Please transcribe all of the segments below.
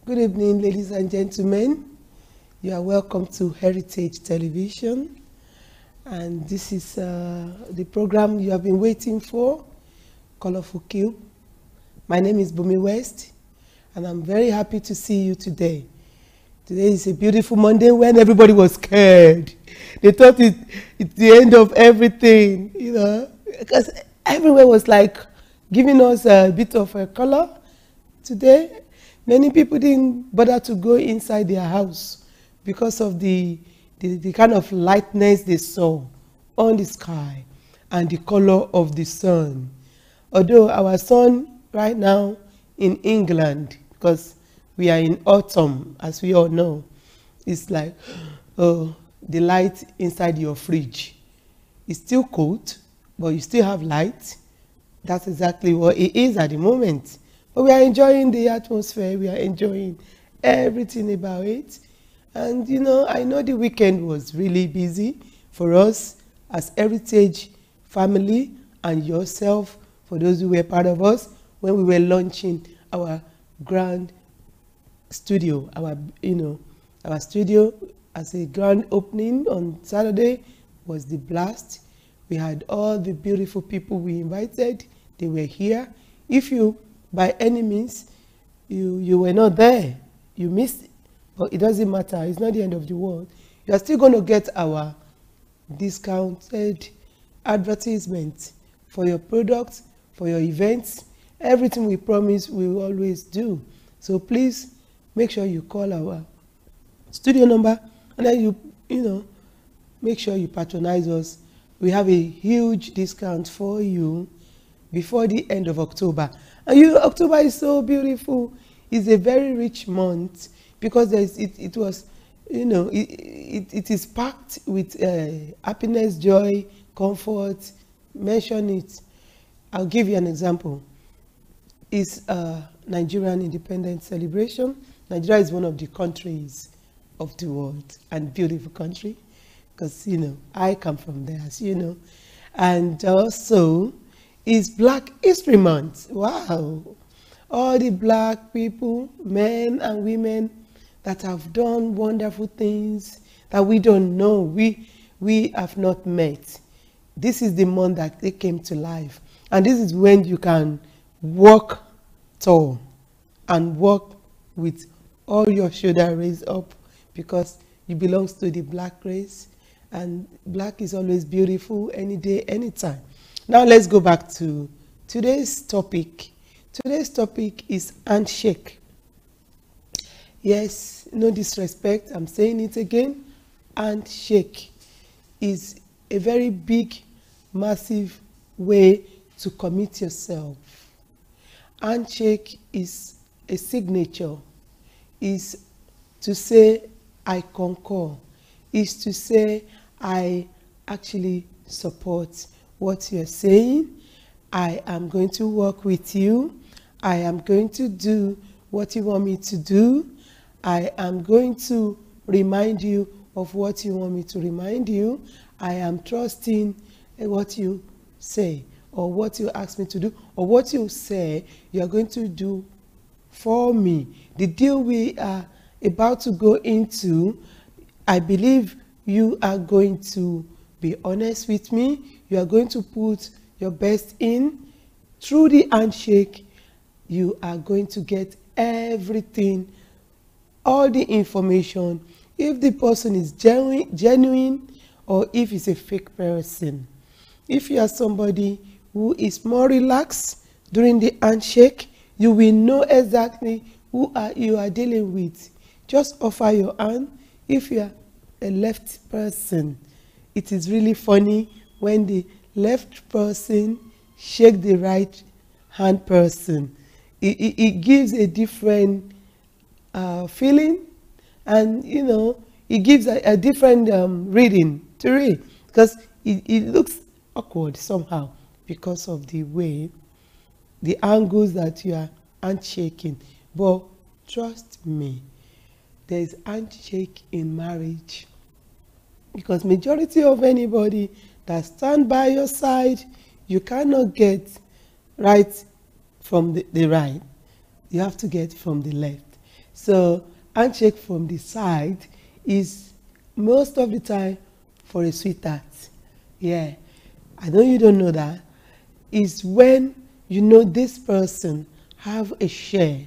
Good evening, ladies and gentlemen. You are welcome to Heritage Television. And this is the program you have been waiting for, Colourful Cube. My name is Bunmi West, and I'm very happy to see you today. Today is a beautiful Monday when everybody was scared. They thought it's the end of everything, because everywhere was like giving us a bit of a color. Today, many people didn't bother to go inside their house because of the kind of lightness they saw on the sky and the color of the sun. Although our sun right now in England, because we are in autumn, as we all know, it's like, oh, the light inside your fridge. It's still cold, but you still have light. That's exactly what it is at the moment. But we are enjoying the atmosphere. We are enjoying everything about it. And, I know the weekend was really busy for us as Heritage family and yourself, for those who were part of us, when we were launching our grand studio, our studio as a grand opening on Saturday was the blast. We had all the beautiful people we invited. They were here. If you, by any means, you were not there, you missed it, but it doesn't matter. It's not the end of the world. You are still going to get our discounted advertisement for your products, for your events. Everything we promise, we will always do. So please make sure you call our studio number, and then you make sure you patronize us. We have a huge discount for you before the end of October. And October is so beautiful. It's a very rich month because it is packed with happiness, joy, comfort. Mention it. I'll give you an example. It's Nigerian independence celebration. Nigeria is one of the countries of the world, and beautiful country, because I come from there, as you know. And also it's Black History Month. Wow, all the black people, men and women, that have done wonderful things that we don't know, we have not met. This is the month that they came to life, and this is when you can walk tall and walk with all your shoulders raised up, because you belong to the black race, and black is always beautiful, any day, anytime. Now let's go back to today's topic. Today's topic is handshake. Yes, no disrespect, I'm saying it again. Handshake is a very big, massive way to commit yourself. Handshake is a signature, is to say I concur, is to say I actually support what you're saying. I am going to work with you. I am going to do what you want me to do. I am going to remind you of what you want me to remind you. I am trusting what you say, or what you ask me to do, or what you say you are going to do for me. The deal we are about to go into, I believe you are going to be honest with me. You are going to put your best in. Through the handshake, you are going to get everything, all the information, if the person is genuine or if it's a fake person. If you are somebody who is more relaxed during the handshake, you will know exactly who you are dealing with. Just offer your hand. If you are a left person, it is really funny when the left person shake the right hand person. It gives a different feeling, and it gives a different reading to read, because it looks awkward somehow because of the way, the angles that you are handshaking. But trust me, there is handshake in marriage, because majority of anybody that stand by your side, you cannot get right from the right. You have to get from the left. So handshake from the side is most of the time for a sweetheart. Yeah, I know you don't know that. Is when you know this person have a share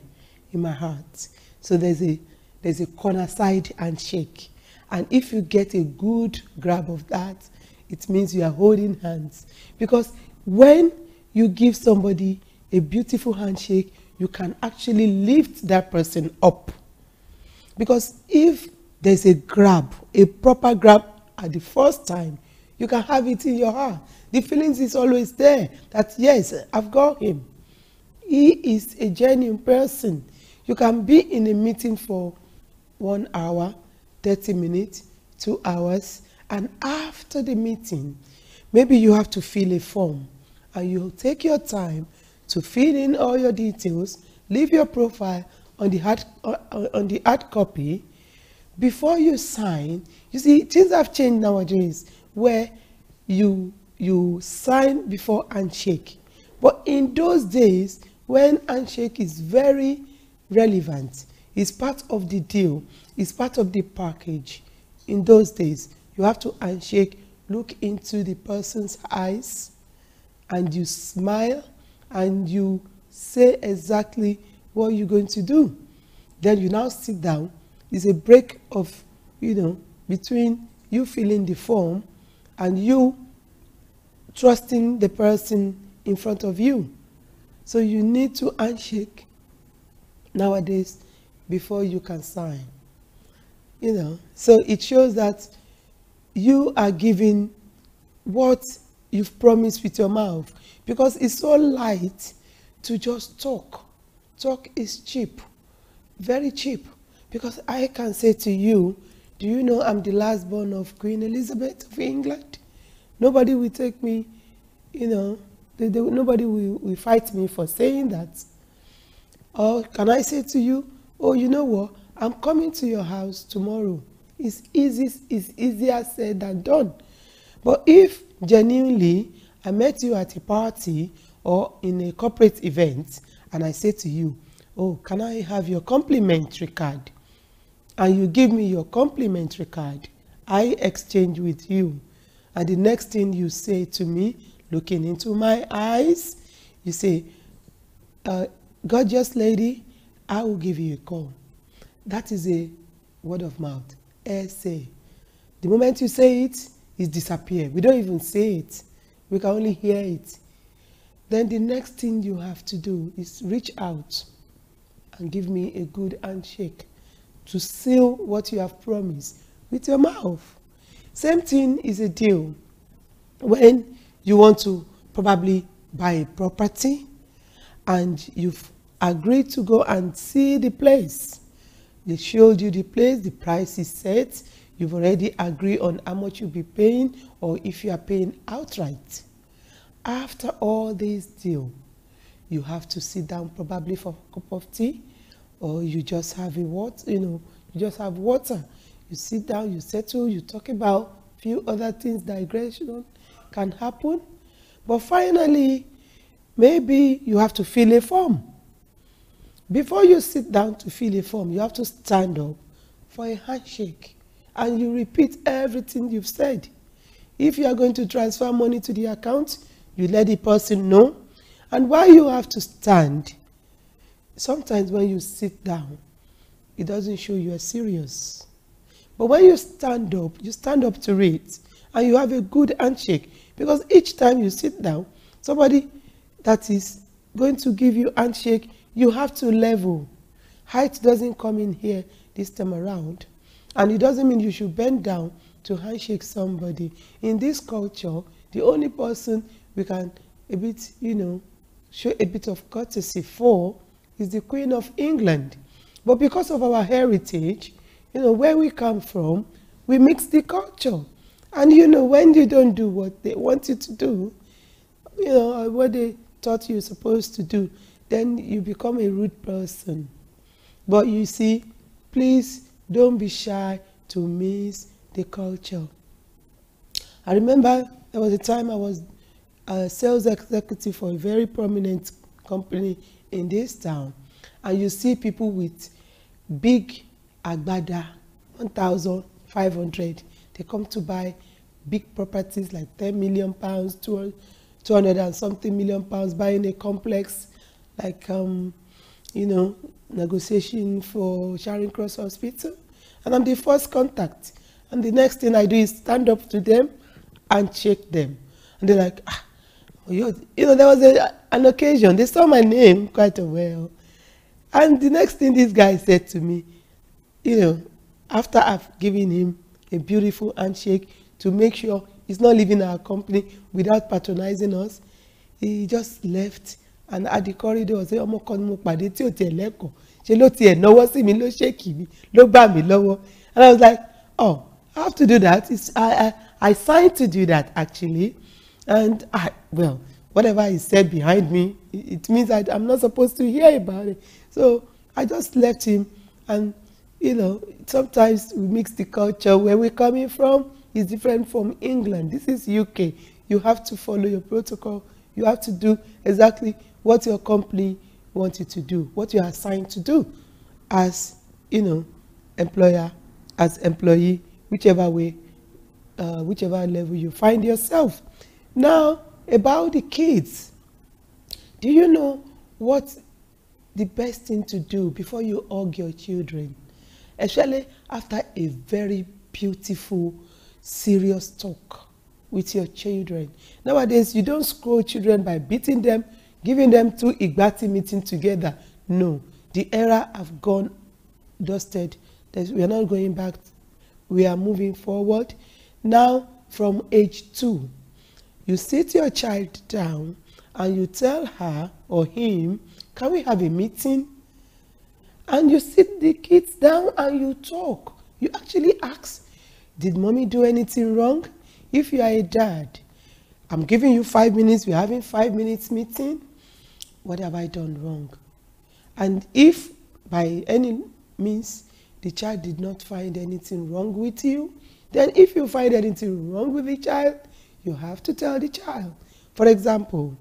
in my heart. So there's a corner side handshake. And if you get a good grab of that, it means you are holding hands. Because when you give somebody a beautiful handshake, you can actually lift that person up. Because if there's a grab, a proper grab at the first time, you can have it in your heart. The feelings is always there that, yes, I've got him. He is a genuine person. You can be in a meeting for 1 hour, 30 minutes, 2 hours, and after the meeting, maybe you have to fill a form, and you take your time to fill in all your details, leave your profile on the hard copy. Before you sign, you see, things have changed nowadays where you sign before handshake. But in those days, when handshake is very relevant, it's part of the deal, it's part of the package. In those days, you have to handshake, look into the person's eyes, and you smile, and you say exactly what you're going to do. Then you now sit down. It's a break of, between you filling the form and you trusting the person in front of you. So you need to handshake nowadays before you can sign. So it shows that you are giving what you've promised with your mouth, because it's so light to just talk. Talk is cheap, very cheap, because I can say to you, do you know I'm the last born of Queen Elizabeth of England? Nobody will take me, nobody will fight me for saying that. Or can I say to you, oh, you know what, I'm coming to your house tomorrow. It's easier said than done. But if genuinely I met you at a party or in a corporate event, and I say to you, oh, can I have your complimentary card? And you give me your complimentary card, I exchange with you. And the next thing you say to me, looking into my eyes, you say, gorgeous lady, I will give you a call. That is a word of mouth, say. The moment you say it, it disappears. We don't even say it. We can only hear it. Then the next thing you have to do is reach out and give me a good handshake to seal what you have promised with your mouth. Same thing is a deal. When you want to probably buy a property and you've agreed to go and see the place. They showed you the place, the price is set. You've already agreed on how much you'll be paying, or if you are paying outright. After all this deal, you have to sit down probably for a cup of tea, or you just have a water, you just have water. You sit down, you settle, you talk about a few other things, digression can happen. But finally, maybe you have to fill a form. Before you sit down to fill a form, you have to stand up for a handshake, and you repeat everything you've said. If you are going to transfer money to the account, you let the person know. And while you have to stand, sometimes when you sit down, it doesn't show you are serious. But when you stand up to it, and you have a good handshake. Because each time you sit down, somebody that is going to give you handshake, you have to level. Height doesn't come in here this time around. And it doesn't mean you should bend down to handshake somebody. In this culture, the only person we can show a bit of courtesy for is the Queen of England. But because of our heritage, where we come from, we mix the culture. And when you don't do what they want you to do, what they thought you were supposed to do, then you become a rude person. But you see, please don't be shy to miss the culture. I remember there was a time I was a sales executive for a very prominent company in this town. And you see people with big agbada, 1,500. They come to buy big properties like 10 million pounds, 200 and something million pounds, buying a complex like, negotiation for Charing Cross Hospital. And I'm the first contact. And the next thing I do is stand up to them and shake them. And they're like, there was an occasion, they saw my name quite well. And the next thing this guy said to me, after I've given him a beautiful handshake to make sure he's not leaving our company without patronizing us, he just left. And at the corridor, say, ọmọ kan mo pàdé tí ò tiẹ̀ lẹ́kọ̀ọ́, ṣe ló tiẹ̀ náwó sí mi, ló ṣèkì mi, ló gbà mí lọ́wọ́. And I was like, oh, I have to do that. I signed to do that, actually. And whatever he said behind me, it means I'm not supposed to hear about it. So I just left him. And, sometimes we mix the culture. Where we're coming from is different from England. This is UK. You have to follow your protocol. You have to do exactly what your company wants you to do, what you are assigned to do as, employer, as employee, whichever way, whichever level you find yourself. Now, about the kids, do you know what the best thing to do before you hug your children, especially after a very beautiful, serious talk with your children? Nowadays, you don't school children by beating them, giving them two Igbati meeting together. No, the era have gone dusted. We are not going back. We are moving forward. Now, from age 2, you sit your child down and you tell her or him, can we have a meeting? And you sit the kids down and you talk. You actually ask, did mommy do anything wrong? If you are a dad, I'm giving you 5 minutes, we're having 5 minutes meeting. What have I done wrong? And if by any means the child did not find anything wrong with you, then if you find anything wrong with the child, you have to tell the child. For example,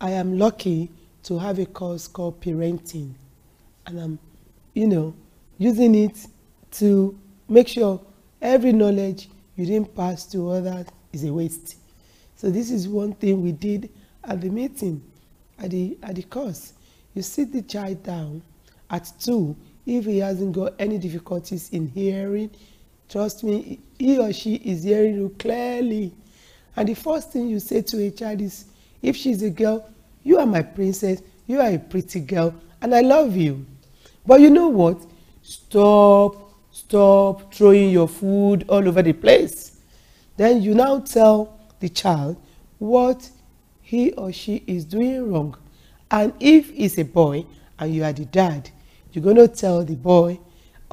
I am lucky to have a course called parenting, and I'm, using it to make sure every knowledge you didn't pass to others is a waste. So this is one thing we did at the meeting, at the course. You sit the child down at 2. If he hasn't got any difficulties in hearing, trust me, he or she is hearing you clearly. And the first thing you say to a child is, if she's a girl, you are my princess, you are a pretty girl, and I love you. But you know what? Stop throwing your food all over the place. Then you now tell the child what he or she is doing wrong. And if it's a boy and you are the dad, you're going to tell the boy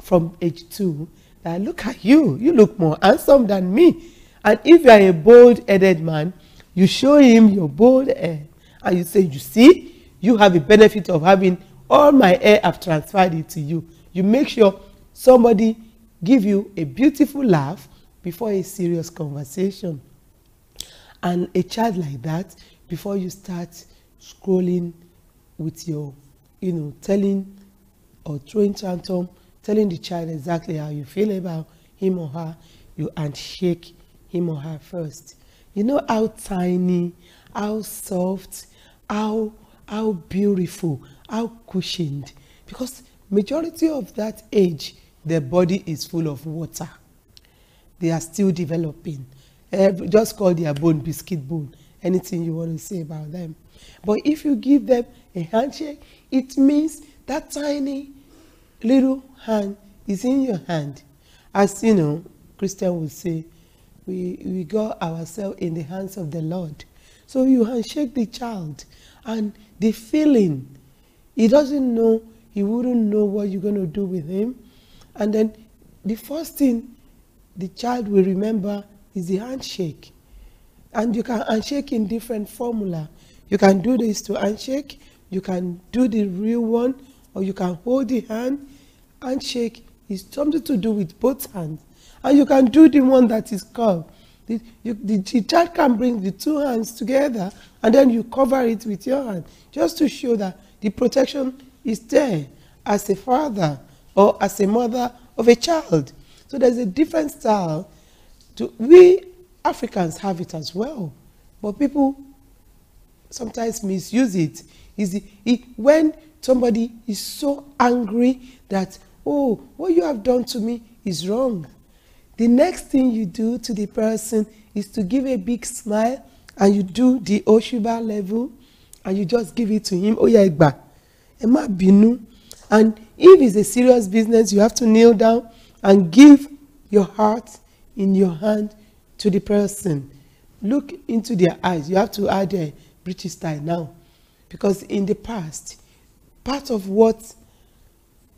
from age 2 that, look at you, you look more handsome than me. And if you are a bald-headed man, you show him your bald hair and you say, you see, you have the benefit of having all my hair, I've transferred it to you. You make sure somebody give you a beautiful laugh before a serious conversation. And a child like that, before you start scrolling with your, telling or throwing tantrum, telling the child exactly how you feel about him or her, you handshake him or her first. You know how tiny, how soft, how beautiful, how cushioned. Because majority of that age, their body is full of water. They are still developing. Just call their bone biscuit bone. Anything you want to say about them. But if you give them a handshake, it means that tiny little hand is in your hand. As Christian would say, we got ourselves in the hands of the Lord. So you handshake the child, and the feeling, he doesn't know, he wouldn't know what you're going to do with him. And then the first thing the child will remember is the handshake. And you can handshake in different formula. You can do this to handshake, you can do the real one, or you can hold the hand. Handshake is something to do with both hands. And you can do the one that is curved. The child can bring the two hands together and then you cover it with your hand, just to show that the protection is there as a father or as a mother of a child. So there's a different style. We Africans have it as well, but people sometimes misuse it. When somebody is so angry that, oh, what you have done to me is wrong, the next thing you do to the person is to give a big smile, and you do the Oshuba level, and you just give it to him. Oh yeah, Egba, Emma Binu. And if it's a serious business, you have to kneel down and give your heart in your hand to the person. Look into their eyes. You have to add a British style now, because in the past, part of what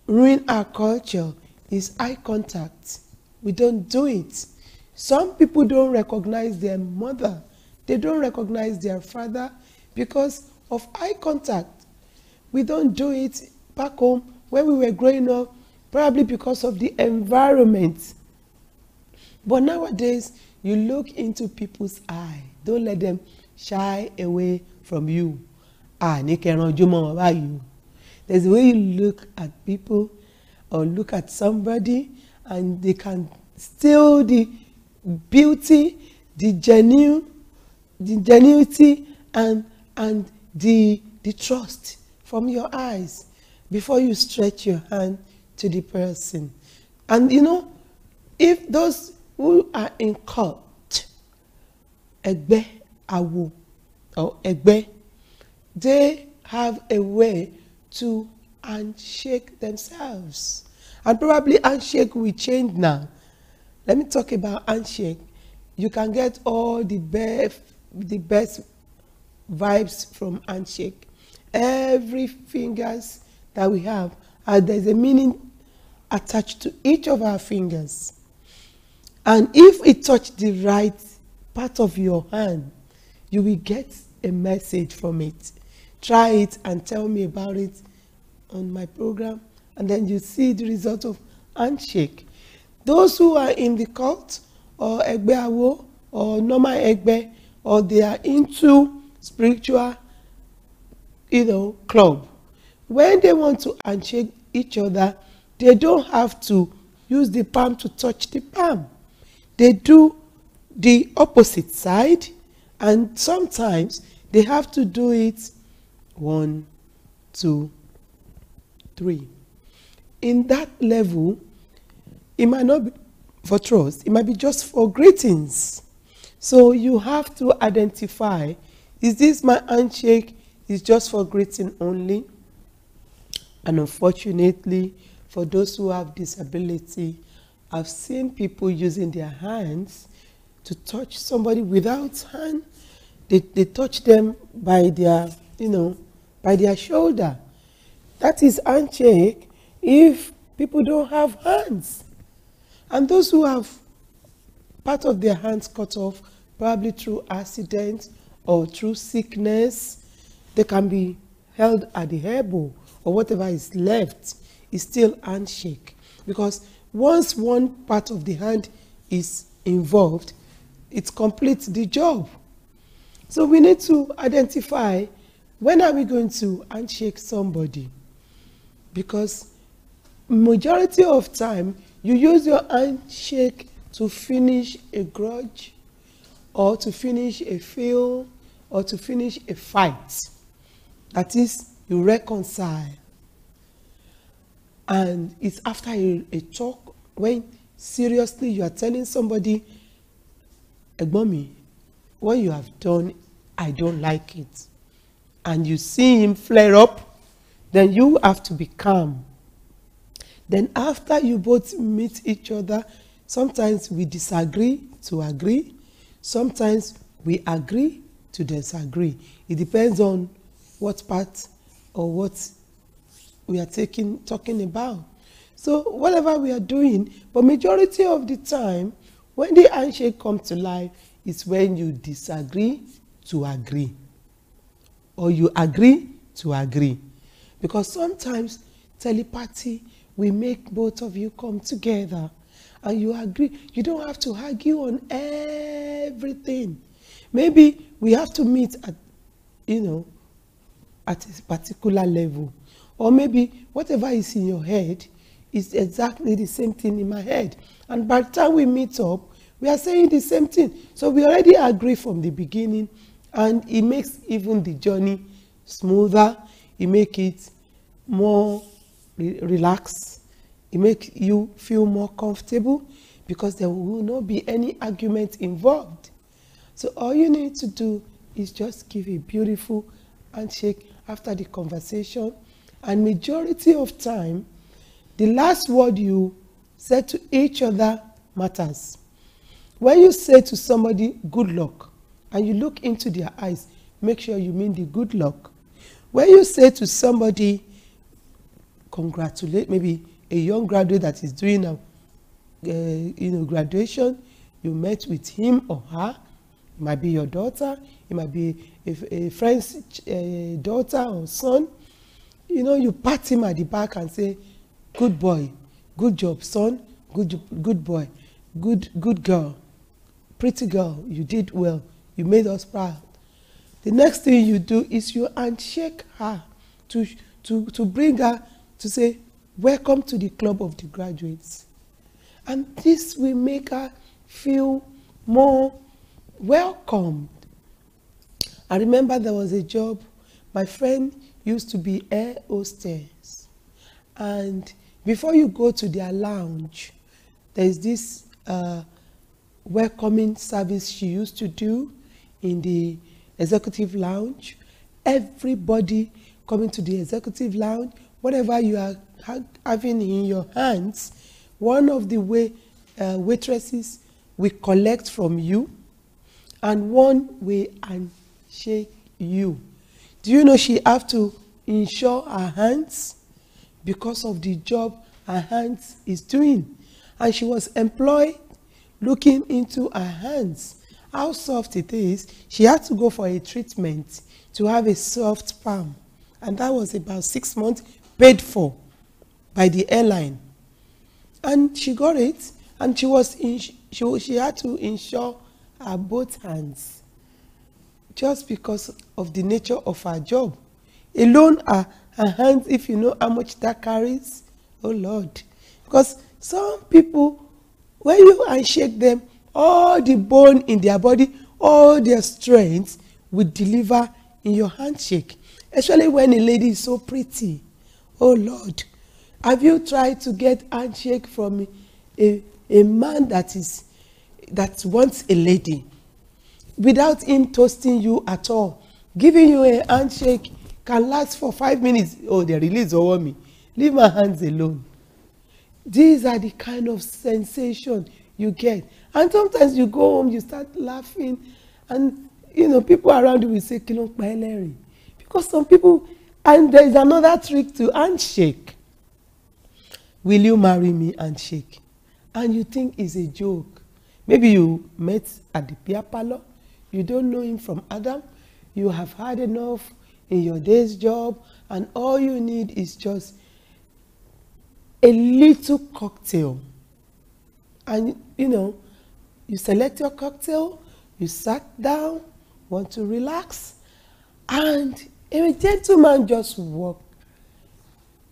ruined our culture is eye contact. We don't do it. Some people don't recognize their mother. They don't recognize their father because of eye contact. We don't do it back home when we were growing up, probably because of the environment. But nowadays, you look into people's eye. Don't let them shy away from you. There's a way you look at people or look at somebody, and they can steal the beauty, the genuinity, and the trust from your eyes before you stretch your hand to the person. And you know, if those who are in cult, Egbe, Awo, or Egbe, they have a way to handshake themselves. And probably handshake will change now. Let me talk about handshake. You can get all the best vibes from handshake. Every fingers that we have, there's a meaning attached to each of our fingers. And if it touches the right part of your hand, you will get a message from it. Try it and tell me about it on my program, and then you see the result of handshake. Those who are in the cult, or Egbe Awo, or normal Egbe, or they are into spiritual, club, when they want to handshake each other, they don't have to use the palm to touch the palm. They do the opposite side, and sometimes they have to do it 1, 2, 3. In that level, it might not be for trust, it might be just for greetings. So you have to identify, is this my handshake is just for greeting only? And unfortunately, for those who have disability, I've seen people using their hands to touch somebody without hand. They touch them by their, by their shoulder. That is handshake if people don't have hands. And those who have part of their hands cut off, probably through accident or through sickness, they can be held at the elbow, or whatever is left is still handshake. Because once one part of the hand is involved, it completes the job. So we need to identify, when are we going to handshake somebody? Because majority of time, you use your handshake to finish a grudge, or to finish a feud, or to finish a fight. That is, you reconcile. And it's after a talk, when seriously you are telling somebody, Bunmi, what you have done, I don't like it. And you see him flare up, then you have to be calm. Then after you both meet each other, sometimes we disagree to agree. Sometimes we agree to disagree. It depends on what part or what we are talking about. So whatever we are doing, but majority of the time, when the handshake comes to life, is when you disagree to agree, or you agree to agree. Because sometimes telepathy will make both of you come together and you agree. You don't have to argue on everything. Maybe we have to meet at, at a particular level. Or maybe whatever is in your head, It's exactly the same thing in my head. And by the time we meet up, we are saying the same thing. So we already agree from the beginning, and it makes even the journey smoother. It makes it more relaxed. It makes you feel more comfortable because there will not be any argument involved. So all you need to do is just give a beautiful handshake after the conversation. And majority of time, the last word you say to each other matters. When you say to somebody, good luck, and you look into their eyes, make sure you mean the good luck. When you say to somebody, congratulate, maybe a young graduate that is doing a graduation, you met with him or her, it might be your daughter, it might be a friend's daughter or son, you pat him at the back and say, good boy, good job, son, good boy, good girl, pretty girl, you did well, you made us proud. The next thing you do is you handshake her to bring her to say, welcome to the club of the graduates. And this will make her feel more welcomed. I remember there was a job, my friend used to be air hostess. And before you go to their lounge, there's this welcoming service she used to do in the executive lounge. Everybody coming to the executive lounge, whatever you are having in your hands, one of the waitresses will collect from you, and one will handshake you. Do you know she have to insure her hands because of the job her hands is doing? And she was employed looking into her hands, how soft it is. She had to go for a treatment to have a soft palm, and that was about 6 months paid for by the airline. And she got it, and she had to insure her both hands just because of the nature of her job. Alone her hands, if you know how much that carries, oh Lord. Because some people, when you handshake them, all the bone in their body, all their strength will deliver in your handshake. Especially when a lady is so pretty. Oh Lord. Have you tried to get handshake from a man that wants a lady without him toasting you at all? Giving you a handshake can last for 5 minutes. Oh, they release over me. Leave my hands alone. These are the kind of sensation you get. And sometimes you go home, you start laughing, and people around you will say, "Kí ló ń pa ẹ́ lẹ́rìn?" Because some people, and there is another trick to handshake. Will you marry me? Handshake. And you think it's a joke. Maybe you met at the beer parlor. You don't know him from Adam. You have had enough in your day's job, and all you need is just a little cocktail. And you select your cocktail, you sat down, want to relax, and a gentleman just walked,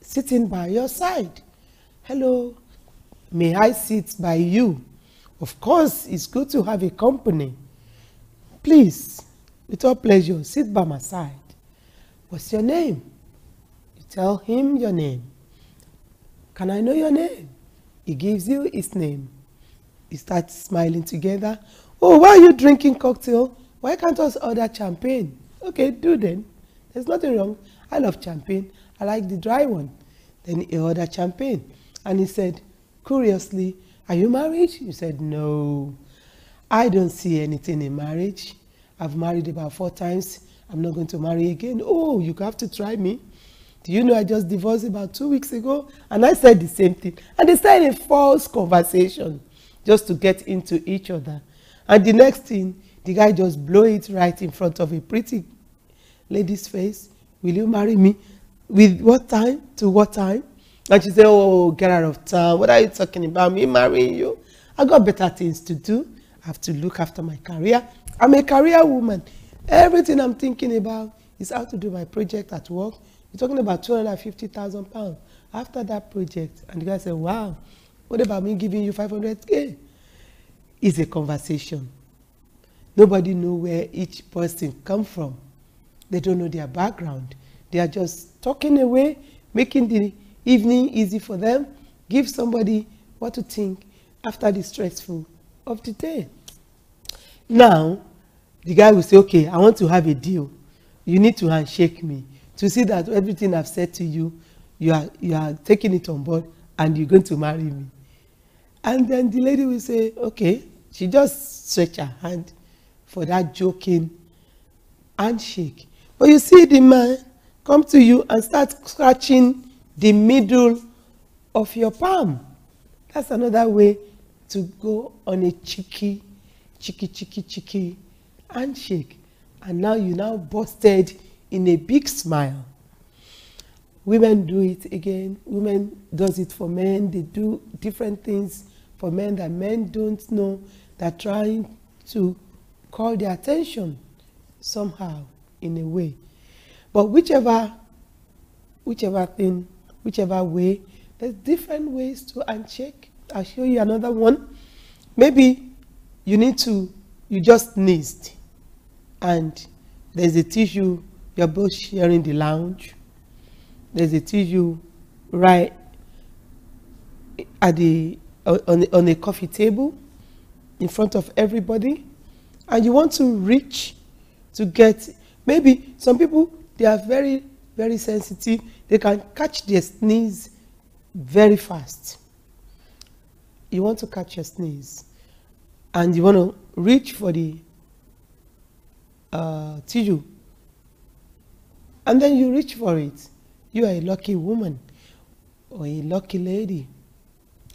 sitting by your side. Hello, may I sit by you? Of course, it's good to have a company. Please, with all pleasure, sit by my side. What's your name? You tell him your name. Can I know your name? He gives you his name. You start smiling together. Oh, why are you drinking cocktail? Why can't us order champagne? Okay, do then. There's nothing wrong. I love champagne. I like the dry one. Then he ordered champagne. And he said, curiously, are you married? You said, no. I don't see anything in marriage. I've married about 4 times. I'm not going to marry again. Oh, you have to try me. Do you know I just divorced about 2 weeks ago? And I said the same thing. And they started a false conversation just to get into each other. And the next thing, the guy just blew it right in front of a pretty lady's face. Will you marry me? With what time? To what time? And she said, oh, get out of town. What are you talking about? Me marrying you? I got better things to do. I have to look after my career. I'm a career woman. Everything I'm thinking about is how to do my project at work. You're talking about £250,000. after that project, and the guy said, wow, what about me giving you 500K? It's a conversation. Nobody knows where each person come from. They don't know their background. They are just talking away, making the evening easy for them, give somebody what to think after the stressful of the day. Now, the guy will say, okay, I want to have a deal. You need to handshake me to see that everything I've said to you, you are taking it on board and you're going to marry me. And then the lady will say, okay, she just stretch her hand for that joking handshake. But you see the man come to you and start scratching the middle of your palm. That's another way to go on a cheeky handshake. And now you now busted in a big smile. Women do it again. Women does it for men. They do different things for men that men don't know. They're trying to call their attention somehow, in a way. But whichever way, there's different ways to handshake. I'll show you another one. Maybe you just sneezed and there's a tissue, you're both sharing the lounge. There's a tissue right at on a coffee table in front of everybody, and you want to reach to get, maybe some people, they are very, very sensitive. They can catch their sneeze very fast. You want to catch your sneeze and you want to reach for the tissue, and then you reach for it. You are a lucky woman or a lucky lady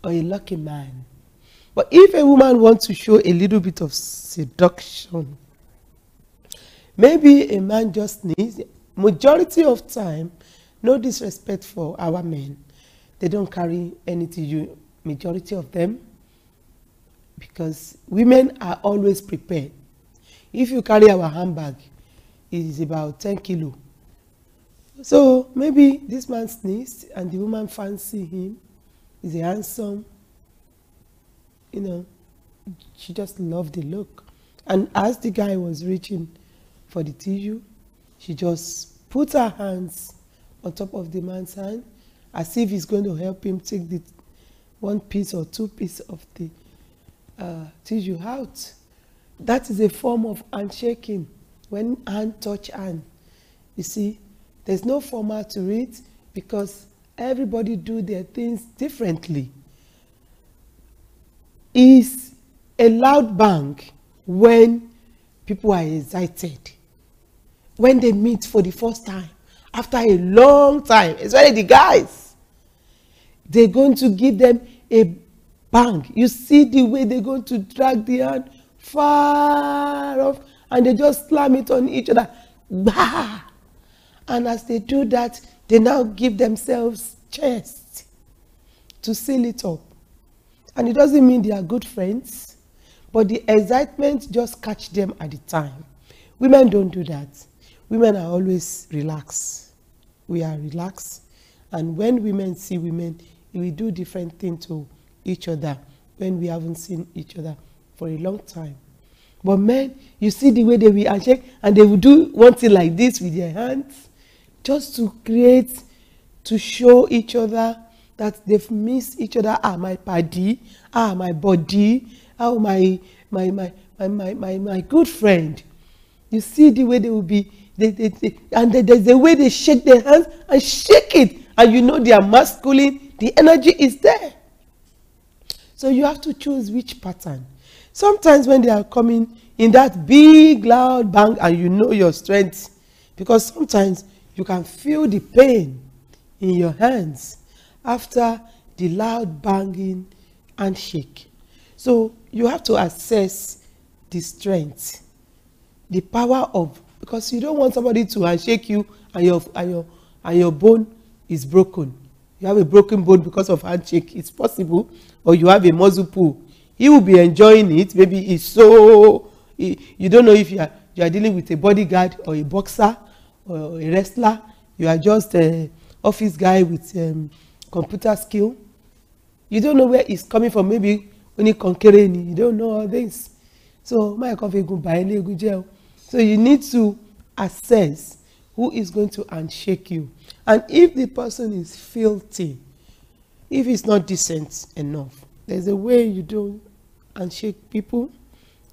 or a lucky man. But if a woman wants to show a little bit of seduction, maybe a man just needs, majority of time, no disrespect for our men, they don't carry any tissue, majority of them, because women are always prepared. If you carry our handbag, it is about 10 kilos. So maybe this man sneezed and the woman fancy him. He's a handsome, she just loved the look. And as the guy was reaching for the tissue, she just put her hands on top of the man's hand as if he's going to help him take the 1 piece or 2 pieces of the tissue out. That is a form of handshaking. When hand touch hand, you see, there's no format to it because everybody do their things differently. It's a loud bang when people are excited. When they meet for the first time, after a long time, especially the guys, they're going to give them a bang. You see the way they're going to drag the hand far off and they just slam it on each other. Bah! And as they do that, they now give themselves chest to seal it up. And it doesn't mean they are good friends, but the excitement just catch them at the time. Women don't do that. Women are always relaxed. We are relaxed. And when women see women, we do different things to each other when we haven't seen each other for a long time. But men, you see the way they will handshake, and they will do one thing like this with their hands, just to create, to show each other that they've missed each other. Ah, my paddy, ah, my body, oh, my good friend. You see the way they will be, there's the way they shake their hands and shake it, and you know they are masculine, the energy is there. So you have to choose which pattern. Sometimes when they are coming in that big loud bang and you know your strength, because sometimes you can feel the pain in your hands after the loud banging handshake. So you have to assess the strength, the power of, because you don't want somebody to handshake you and your bone is broken. You have a broken bone because of handshake. It's possible. Or you have a muscle pull. He will be enjoying it. Maybe it's so, you don't know if you are dealing with a bodyguard or a boxer or a wrestler. You are just an office guy with computer skill. You don't know where it's coming from. Maybe when you conquer any, you don't know all this. So you need to assess who is going to handshake you. And if the person is filthy, if it's not decent enough, there's a way you don't handshake people.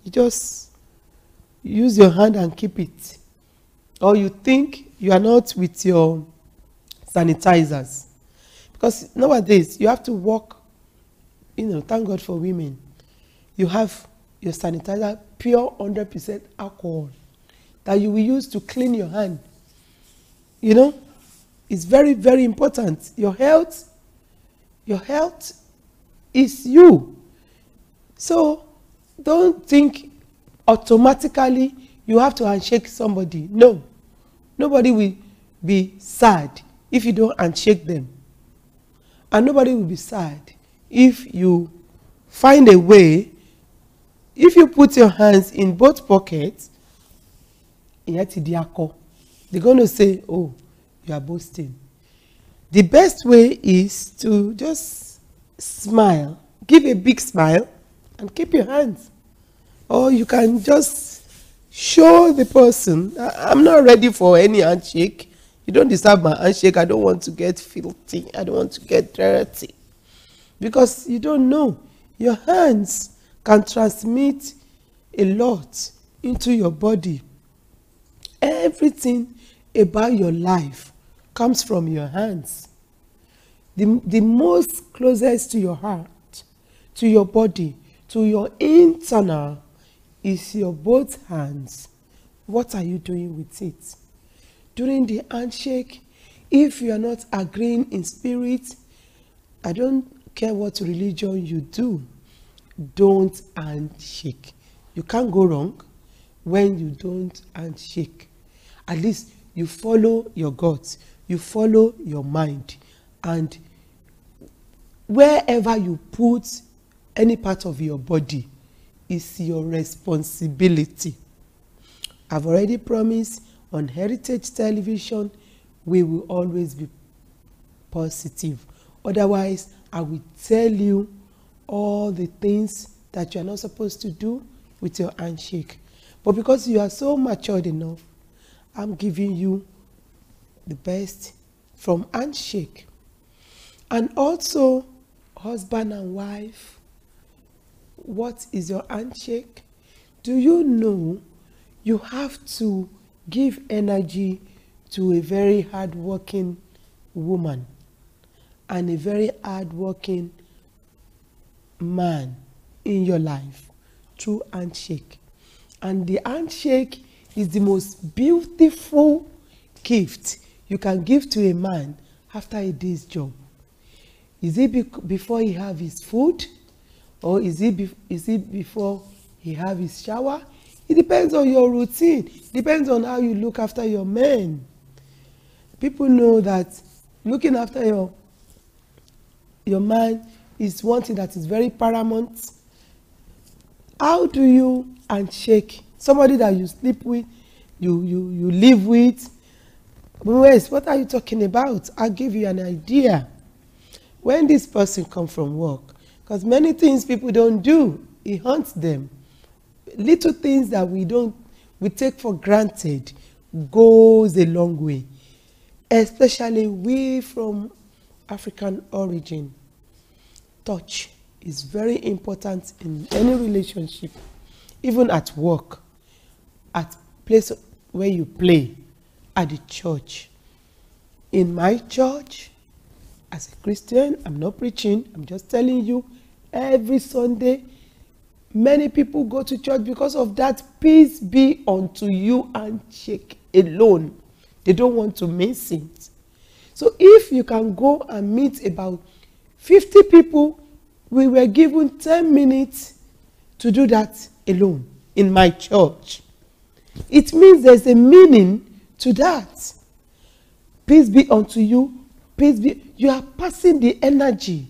You just use your hand and keep it. Or you think you are not with your sanitizers. Because nowadays, you have to walk, thank God for women. You have your sanitizer, pure 100% alcohol, that you will use to clean your hand. It's very, very important. Your health is you. So don't think automatically you have to handshake somebody. No. Nobody will be sad if you don't handshake them. And nobody will be sad if you find a way, if you put your hands in both pockets, they're going to say, oh, you are boasting. The best way is to just smile, give a big smile, and keep your hands. Or you can just show the person, I'm not ready for any handshake. You don't deserve my handshake. I don't want to get filthy. I don't want to get dirty. Because you don't know. Your hands can transmit a lot into your body. Everything about your life comes from your hands. The most closest to your heart, to your body, to your internal is your both hands. What are you doing with it? During the handshake, if you are not agreeing in spirit, I don't care what religion you do, don't handshake. You can't go wrong when you don't handshake. At least you follow your guts, you follow your mind, and wherever you put any part of your body is your responsibility. I've already promised on Heritage Television, we will always be positive. Otherwise, I will tell you all the things that you are not supposed to do with your handshake. But because you are so matured enough, I'm giving you the best from handshake. And also, husband and wife, what is your handshake? Do you know you have to give energy to a very hardworking woman and a very hardworking man in your life through handshake? And the handshake is the most beautiful gift you can give to a man after a day's job. Is it before he have his food? Or is it before he have his shower? It depends on your routine. It depends on how you look after your men. People know that looking after your man is one thing that is very paramount. How do you handshake somebody that you sleep with, you live with? What are you talking about? I'll give you an idea. When this person comes from work, because many things people don't do, it haunts them. Little things that we take for granted goes a long way. Especially we from African origin. Touch is very important in any relationship, even at work, at place where you play, at the church. In my church, as a Christian, I'm not preaching, I'm just telling you, every Sunday, many people go to church because of that peace be unto you handshake alone. They don't want to miss it. So if you can go and meet about 50 people, we were given 10 minutes to do that alone in my church. It means there's a meaning to that. Peace be unto you. Peace be. You are passing the energy.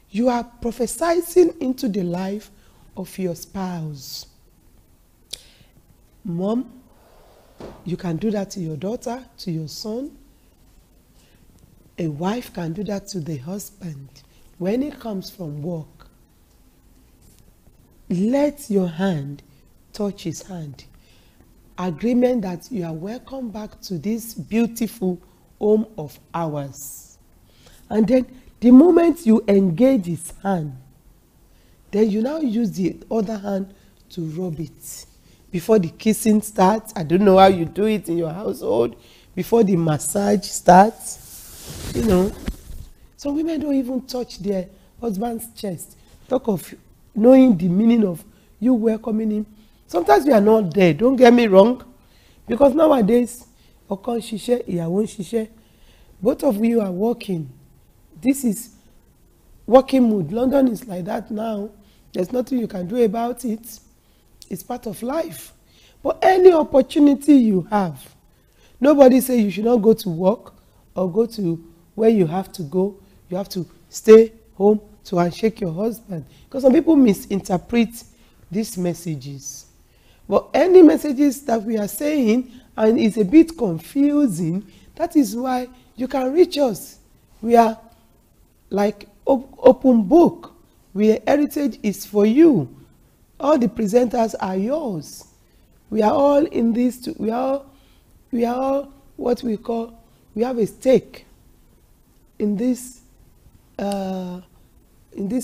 You are prophesying into the life of your spouse. Mom, you can do that to your daughter, to your son. A wife can do that to the husband. When he comes from work, let your hand touch his hand. Agreement that you are welcome back to this beautiful home of ours. And then the moment you engage his hand, then you now use the other hand to rub it. Before the kissing starts, I don't know how you do it in your household, before the massage starts, you know. Some women don't even touch their husband's chest. Talk of knowing the meaning of you welcoming him. Sometimes we are not there, don't get me wrong. Because nowadays, ọkọ ń ṣiṣẹ́, ìyàwó ń ṣiṣẹ́. Both of you are working. This is working mood. London is like that now. There's nothing you can do about it. It's part of life. But any opportunity you have, nobody say you should not go to work or go to where you have to go. You have to stay home to handshake your husband. Because some people misinterpret these messages. But any messages that we are saying, and it's a bit confusing, that is why you can reach us. We are like open book. Heritage is for you. All the presenters are yours. We are all in this. We are all what we call. We have a stake in this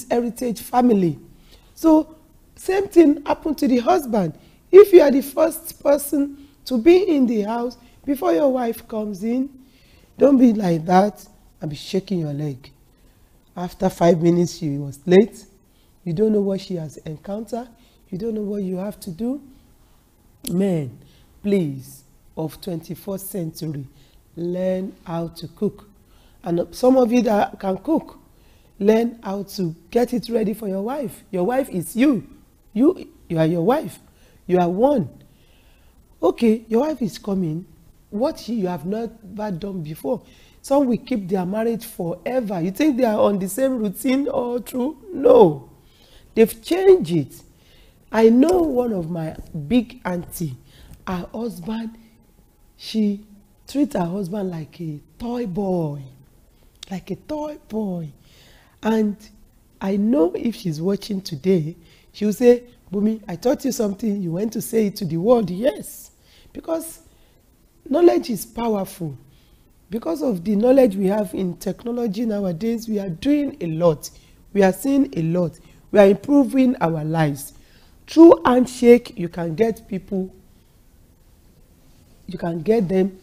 heritage family. So same thing happened to the husband. If you are the first person to be in the house before your wife comes in, don't be like that and be shaking your leg. After 5 minutes, she was late. You don't know what she has encountered. You don't know what you have to do. Men, please, of 21st century, learn how to cook. And some of you that can cook, learn how to get it ready for your wife. Your wife is you. You are your wife. You are one. Okay, your wife is coming. What you have never done before. Some will keep their marriage forever. You think they are on the same routine all through? No. They've changed it. I know one of my big auntie, her husband, she treats her husband like a toy boy. Like a toy boy. And I know if she's watching today, she will say, Bunmi, I taught you something, you went to say it to the world. Yes. Because knowledge is powerful. Because of the knowledge we have in technology nowadays, we are doing a lot. We are seeing a lot. We are improving our lives. Through Handshake, you can get people, you can get them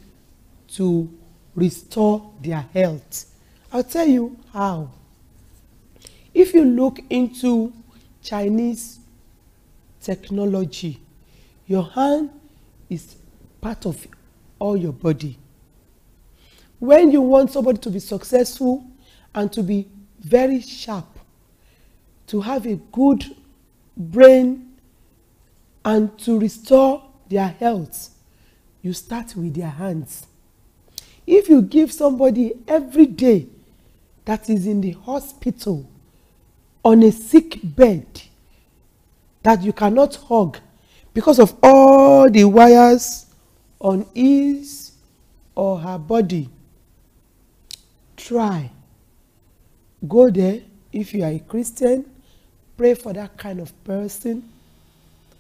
to restore their health. I'll tell you how. If you look into Chinese technology, your hand is part of all your body. When you want somebody to be successful and to be very sharp, to have a good brain and to restore their health, you start with their hands. If you give somebody every day that is in the hospital on a sick bed that you cannot hug because of all the wires on his or her body, try. Go there. If you are a Christian, pray for that kind of person.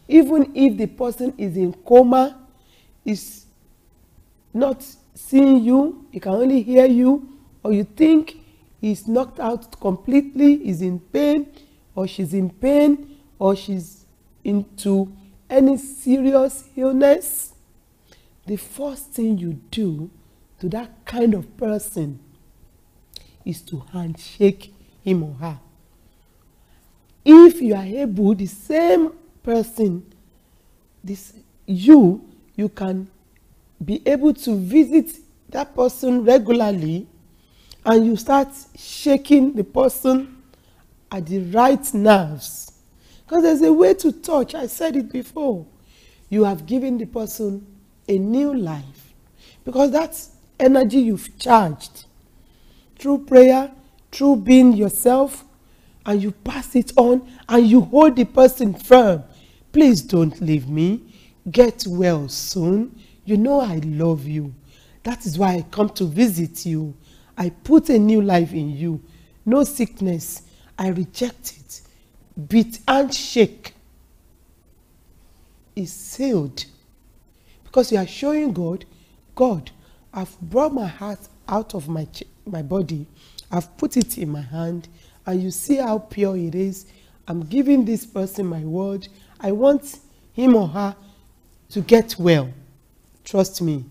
Even if the person is in coma, is not seeing you, he can only hear you, or you think he's knocked out completely, is in pain, or she's in pain, or she's into any serious illness, the first thing you do to that kind of person is to handshake him or her. If you are able, the same person, you can be able to visit that person regularly, and you start shaking the person at the right nerves. Because there's a way to touch. I said it before. You have given the person a new life. Because that's energy you've charged. Through prayer, through being yourself, and you pass it on, and you hold the person firm. Please don't leave me. Get well soon. You know I love you. That is why I come to visit you. I put a new life in you. No sickness. I reject it. With handshake is sealed. Because you are showing God, God, I've brought my heart out of my body. I've put it in my hand. And you see how pure it is. I'm giving this person my word. I want him or her to get well. Trust me,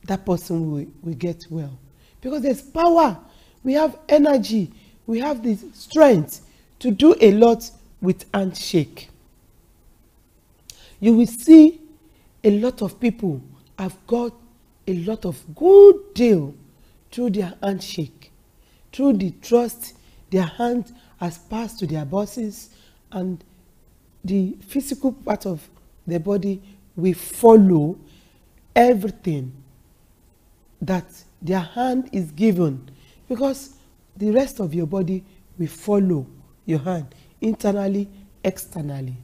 that person will get well. Because there's power. We have energy. We have the strength to do a lot with handshake. You will see a lot of people have got a lot of good deal through their handshake, through the trust their hand has passed to their bosses, and the physical part of the body will follow everything that their hand is given, because the rest of your body will follow your hand internally, externally.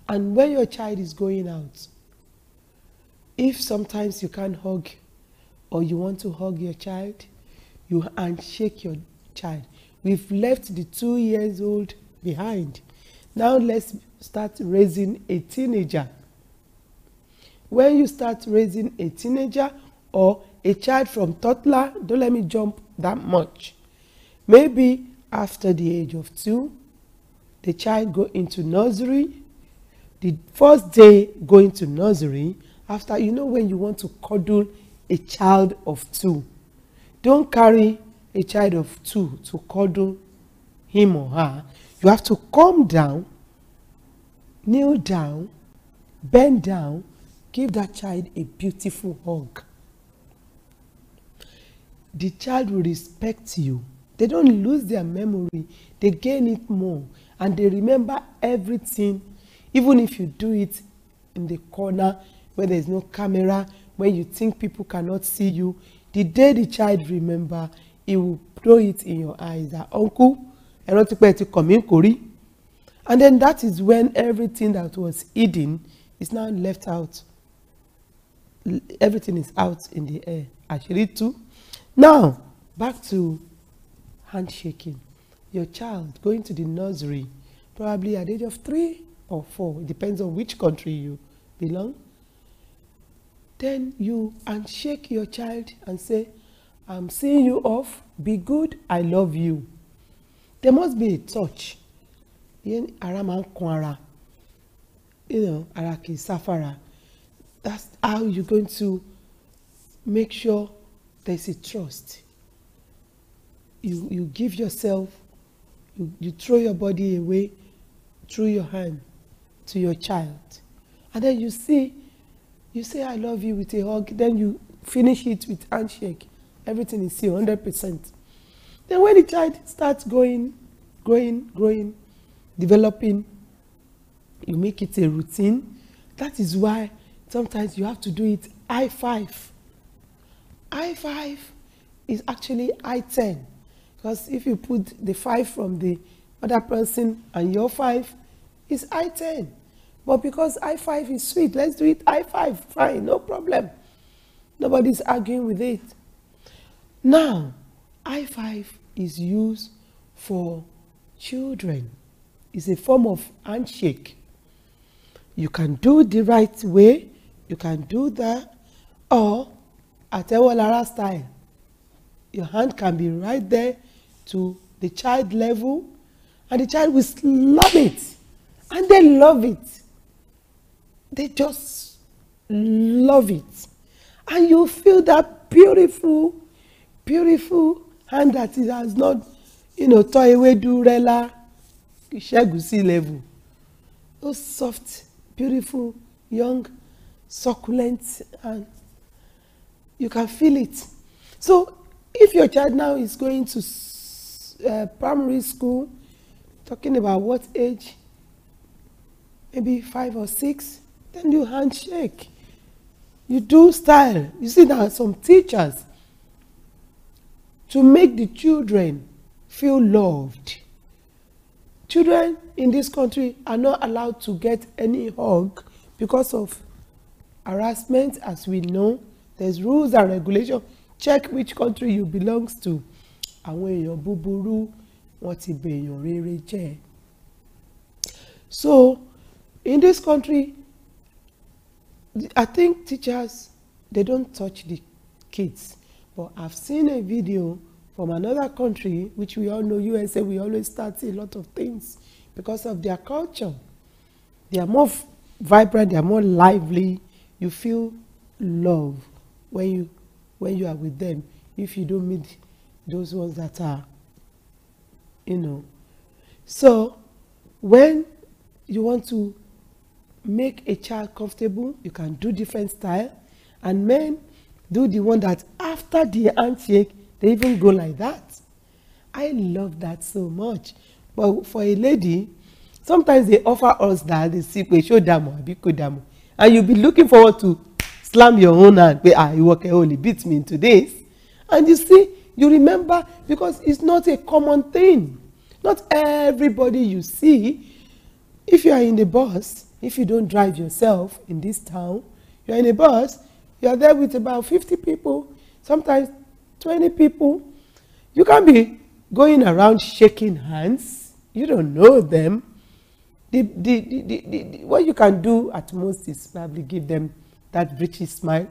And when your child is going out, if sometimes you can't hug or you want to hug your child, you handshake your child. We've left the 2 years old behind. Now let's start raising a teenager. When you start raising a teenager or a child from toddler, don't let me jump that much. Maybe after the age of 2, the child go into nursery. The first day going to nursery, after, you know, when you want to cuddle a child of 2, don't carry a child of 2 to cuddle him or her. You have to calm down, kneel down, bend down, give that child a beautiful hug. The child will respect you. They don't lose their memory. They gain it more. And they remember everything, even if you do it in the corner where there's no camera, when you think people cannot see you. The day the child remember, he will throw it in your eyes that, uncle, I don't think to come in, Kori. And then that is when everything that was hidden is now left out. Everything is out in the air. Actually, too. Now, back to handshaking. Your child going to the nursery, probably at the age of 3 or 4, it depends on which country you belong. Then you handshake your child and say, I'm seeing you off, be good, I love you. There must be a touch. You know, araki safara. That's how you're going to make sure there's a trust. You give yourself, you throw your body away through your hand to your child. And then you say I love you with a hug, then you finish it with handshake. Everything is still 100%. Then when the child starts growing, developing, you make it a routine. That is why sometimes you have to do it high five. High five is actually high 10. Because if you put the 5 from the other person and your 5, it's high 10. But because high 5 is sweet, let's do it high 5. Fine, no problem. Nobody's arguing with it. Now, high 5 is used for children. It's a form of handshake. You can do the right way, you can do that, or Atewolara style. Your hand can be right there to the child level, and the child will love it. And they love it. They just love it. And you feel that beautiful, beautiful hand that it has not, toy away durela, shegusi level. Those soft, beautiful, young, succulent, and you can feel it. So if your child now is going to primary school, talking about what age, maybe 5 or 6, then you handshake. You do style. You see, there are some teachers to make the children feel loved. Children in this country are not allowed to get any hug because of harassment. As we know, there's rules and regulations. check which country you belongs to. Àwọn èèyàn búburú wọ́n ti bèèyàn rere jẹ́. So in this country, I think teachers, they don't touch the kids. But I've seen a video from another country, which we all know, USA, we always start a lot of things because of their culture. They are more vibrant, they are more lively. You feel love when you are with them. If you don't meet those ones that are, So when you want to make a child comfortable, you can do different style. And men do the one that after the handshake, they even go like that. I love that so much. But for a lady, sometimes they offer us that, they see, show damo, and you'll be looking forward to slam your own hand, you work only beat me into this. And you see, you remember, because it's not a common thing. Not everybody you see. If you are in the bus, if you don't drive yourself in this town, you're in a bus, you're there with about 50 people, sometimes 20 people. You can't be going around shaking hands. You don't know them. What you can do at most is probably give them that British smile.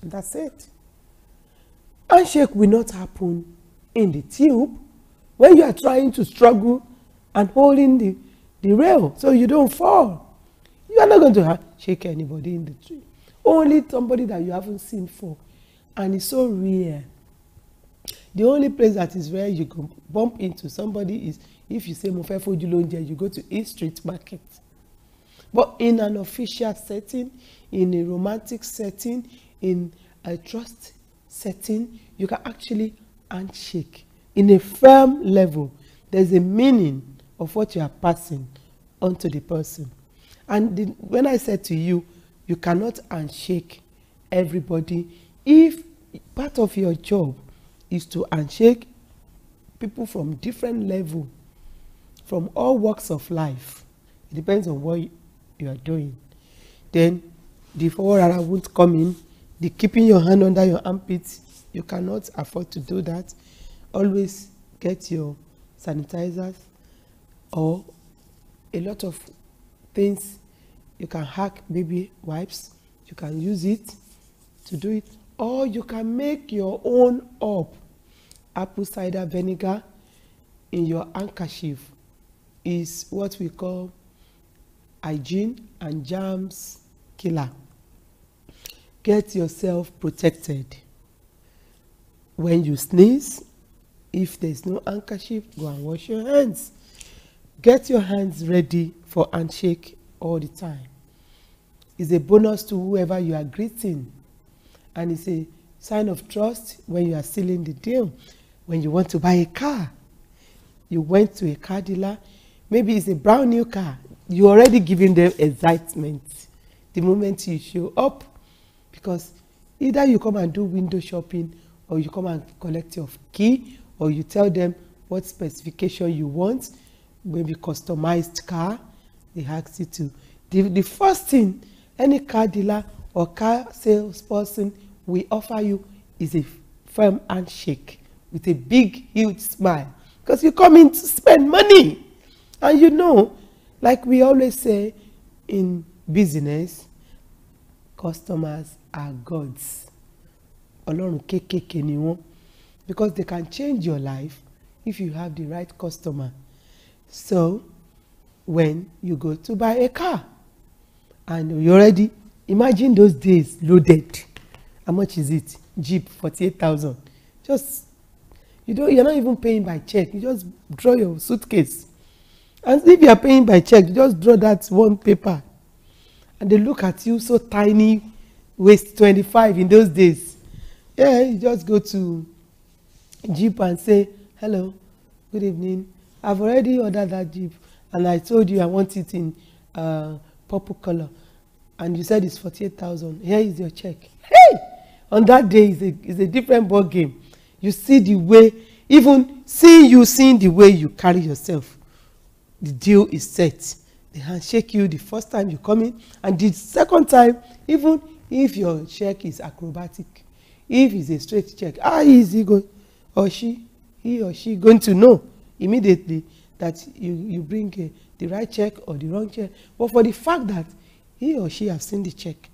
And that's it. Handshake will not happen in the tube when you are trying to struggle and holding the rail so you don't fall. You are not going to shake anybody in the tube. Only somebody that you haven't seen for. And it's so rare. The only place that is where you can bump into somebody is if you say Mofe Fojulonje, you go to East Street Market. But in an official setting, in a romantic setting, in a trust setting, you can actually handshake. In a firm level, there's a meaning of what you are passing on to the person. And when I said to you, you cannot handshake everybody. If part of your job is to handshake people from different levels, from all walks of life, it depends on what you are doing, then the forward won't come in. The keeping your hand under your armpits, you cannot afford to do that. Always get your sanitizers or a lot of things. You can hack baby wipes. You can use it to do it. Or you can make your own up. Apple cider vinegar in your handkerchief is what we call hygiene and germs killer. Get yourself protected. When you sneeze, if there's no handkerchief, go and wash your hands. Get your hands ready for handshake all the time. It's a bonus to whoever you are greeting. And it's a sign of trust when you are sealing the deal. When you want to buy a car, you went to a car dealer, maybe it's a brand new car, you're already giving them excitement the moment you show up. Because either you come and do window shopping, or you come and collect your key, or you tell them what specification you want, maybe customized car, they ask you to. The first thing any car dealer or car salesperson will offer you is a firm handshake with a big, huge smile. Because you come in to spend money. And you know, like we always say in business, customers are gods. Ọlọ́run kékèké ni wọ́n. Because they can change your life if you have the right customer. So, when you go to buy a car, and you already, imagine those days loaded. How much is it? Jeep, 48,000. Just, you're not even paying by check. You just draw your suitcase. And if you are paying by check, you just draw that one paper. And they look at you so tiny, waist 25 in those days. Yeah, you just go to Jeep and say, hello, good evening. I've already ordered that Jeep. And I told you I want it in purple color. And you said it's 48,000. Here is your check. Hey! On that day is a different ball game. You see the way, even seeing the way you carry yourself, the deal is set. They handshake you the first time you come in, and the second time, even if your check is acrobatic, If it's a straight check, how is he going, or he or she going to know immediately that you bring the right check or the wrong check? But for the fact that he or she has seen the check,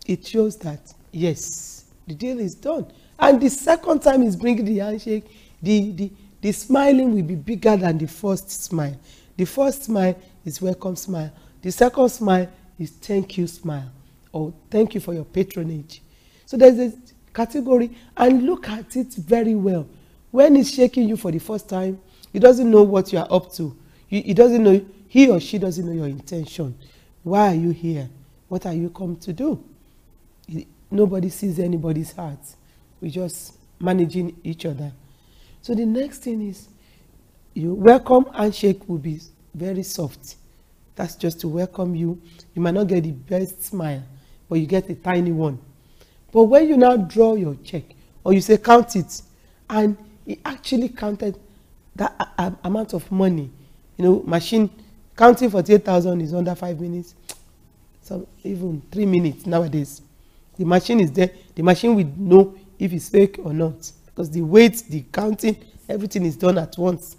it shows that, yes, the deal is done. And the second time he's bringing the handshake, the smiling will be bigger than the first smile. The first smile is welcome smile. The second smile is thank you smile, or thank you for your patronage. So there's a category, and look at it very well. When he's shaking you for the first time, he doesn't know what you are up to. He doesn't know, he or she doesn't know your intention. Why are you here? What are you come to do? Nobody sees anybody's heart. We're just managing each other. So the next thing is, your welcome handshake will be very soft. That's just to welcome you. You might not get the best smile, but you get a tiny one. But when you now draw your check, or you say count it, and he actually counted that amount of money, you know, machine counting 48,000 is under 5 minutes, so even 3 minutes nowadays. The machine is there. The machine will know if it's fake or not, because the weight, the counting, everything is done at once,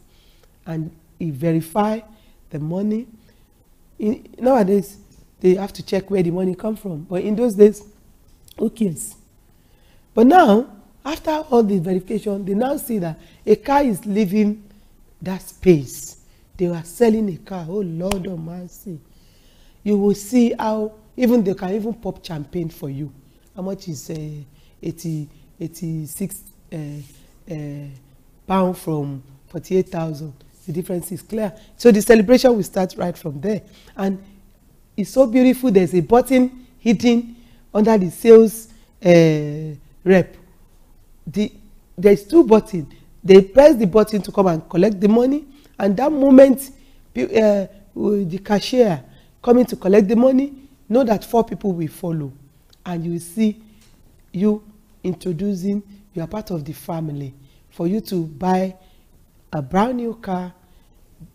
and he verify the money. Nowadays, they have to check where the money come from, but in those days, who cares? But now, after all the verification, they now see that a car is leaving that space. They were selling a car. Oh Lord of mercy! You will see how even they can even pop champagne for you. How much is 86 pound from 48,000? The difference is clear. So the celebration will start right from there, and it's so beautiful. There's a button hidden under the sales rep. There's 2 buttons. They press the button to come and collect the money, and that moment the cashier coming to collect the money, know that 4 people will follow, and you will see you introducing, you are part of the family. For you to buy a brand new car,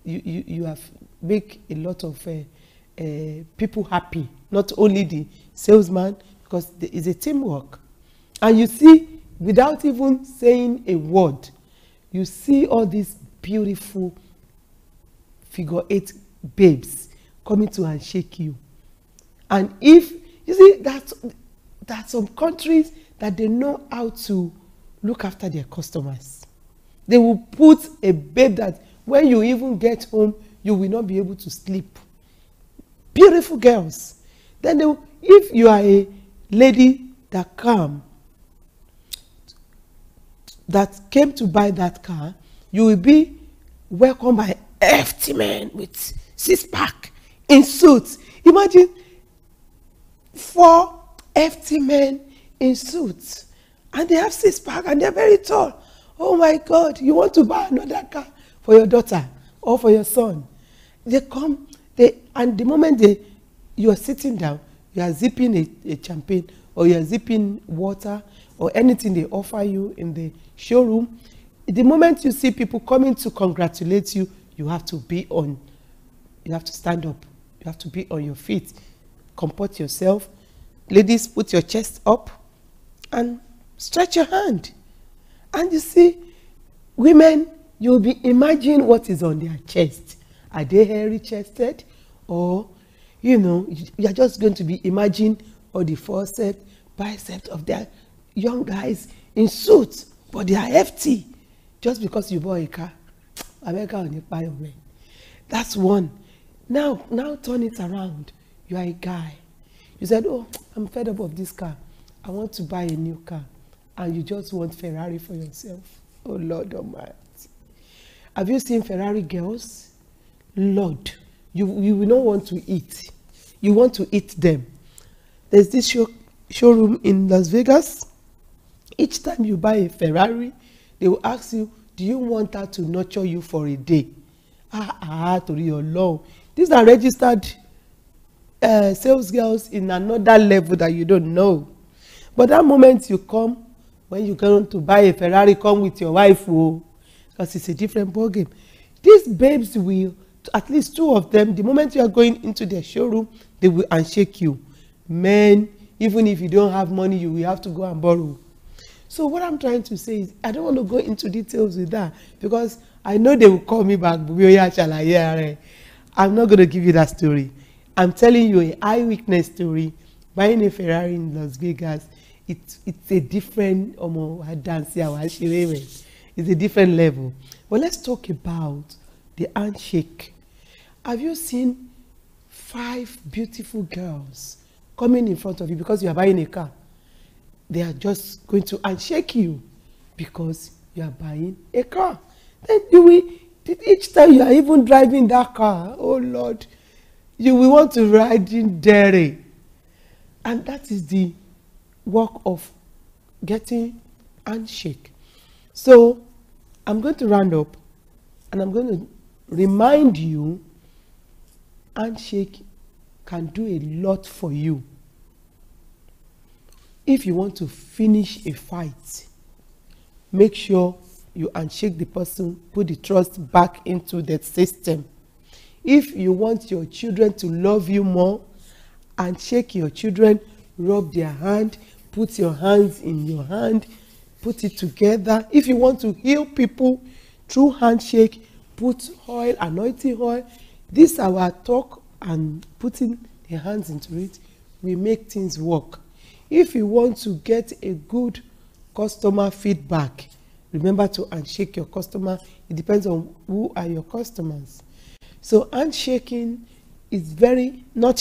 you have make a lot of people happy, not only the salesman, because it's a teamwork. And you see, without even saying a word, you see all these beautiful figure 8 babes coming to handshake you. And if you see that some countries that they know how to look after their customers, they will put a babe that when you even get home, you will not be able to sleep. Beautiful girls. Then they will, if you are a lady that came to buy that car, you will be welcomed by hefty men with 6-pack in suits. Imagine 4 hefty men in suits, and they have 6-pack, and they're very tall. Oh my God, you want to buy another car for your daughter or for your son? They come, and the moment you are sitting down, you are zipping a champagne, or you are zipping water, or anything they offer you in the showroom. The moment you see people coming to congratulate you, you have to stand up. You have to be on your feet. Comport yourself. Ladies, put your chest up and stretch your hand. And you see, women, you'll be imagining what is on their chest. Are they hairy-chested? Or, you know, you're just going to be imagining all the forceps, biceps of their young guys in suits, but they are hefty. Just because you bought a car. That's one. Now turn it around. You are a guy. You said, oh, I'm fed up of this car. I want to buy a new car. And you just want Ferrari for yourself. Oh, Lord Almighty. Have you seen Ferrari girls? Lord, you will not want to eat. You want to eat them. There's this showroom in Las Vegas. Each time you buy a Ferrari, they will ask you, do you want her to nurture you for a day? To your law. These are registered sales girls in another level that you don't know. But that moment you come, when you're going to buy a Ferrari, come with your wife, because it's a different ballgame. These babes will, at least 2 of them, the moment you are going into their showroom, they will handshake you. Men, even if you don't have money, you will have to go and borrow. So what I'm trying to say is, I don't want to go into details with that because I know they will call me back. I'm not going to give you that story. I'm telling you an eyewitness story. Buying a Ferrari in Las Vegas, it's a different dance. It's a different level. But let's talk about the handshake. Have you seen 5 beautiful girls coming in front of you because you are buying a car? They are just going to handshake you because you are buying a car. Then each time you are even driving that car, oh Lord, you will want to ride in there. And that is the work of getting handshake. So I'm going to round up and I'm going to remind you, handshake can do a lot for you. If you want to finish a fight, make sure you handshake the person, put the trust back into that system. If you want your children to love you more, handshake your children, rub their hand, put your hands in your hand, put it together. If you want to heal people through handshake, put oil, anointing oil. This our talk and putting the hands into it will make things work. If you want to get a good customer feedback, remember to handshake your customer. It depends on who are your customers. So handshaking is very no.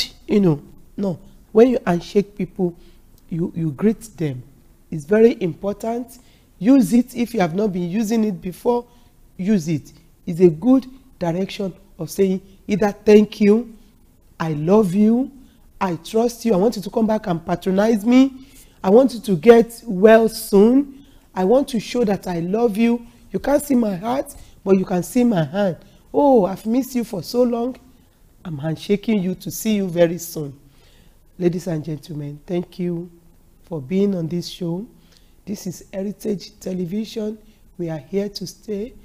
When you handshake people, you greet them. It's very important. Use it. If you have not been using it before, use it. It's a good direction of saying either thank you, I love you, I trust you, I want you to come back and patronize me, I want you to get well soon, I want to show that I love you. You can't see my heart, but you can see my hand. Oh, I've missed you for so long. I'm handshaking you to see you very soon. Ladies and gentlemen, thank you for being on this show. This is Heritage Television. We are here to stay.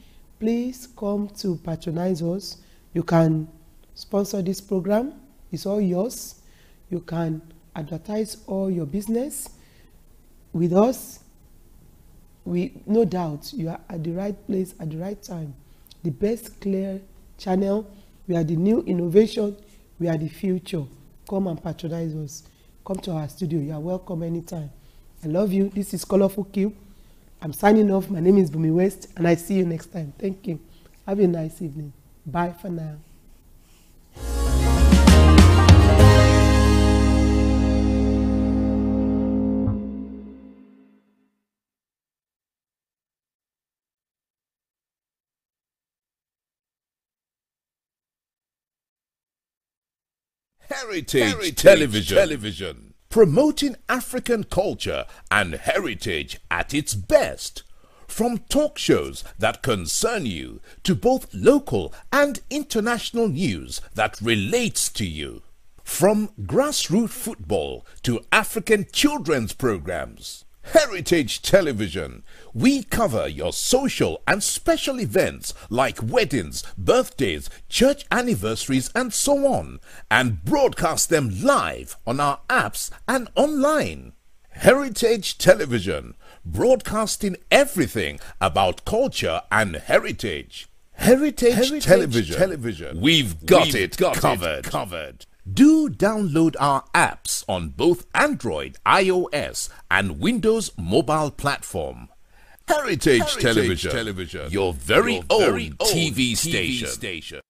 Please come to patronize us. You can sponsor this program. It's all yours. You can advertise all your business with us. No doubt you are at the right place at the right time. The best clear channel. We are the new innovation. We are the future. Come and patronize us. Come to our studio. You are welcome anytime. I love you. This is Colourful Cube. I'm signing off. My name is Bunmi West, and I see you next time. Thank you. Have a nice evening. Bye for now. Heritage Television. Promoting African culture and heritage at its best. From talk shows that concern you to both local and international news that relates to you. From grassroots football to African children's programs. Heritage Television. We cover your social and special events like weddings, birthdays, church anniversaries and so on, and broadcast them live on our apps and online. Heritage Television, broadcasting everything about culture and heritage. Heritage Television. We've got it covered. Do download our apps on both Android, iOS, and Windows mobile platform. Heritage Television, your very own TV station.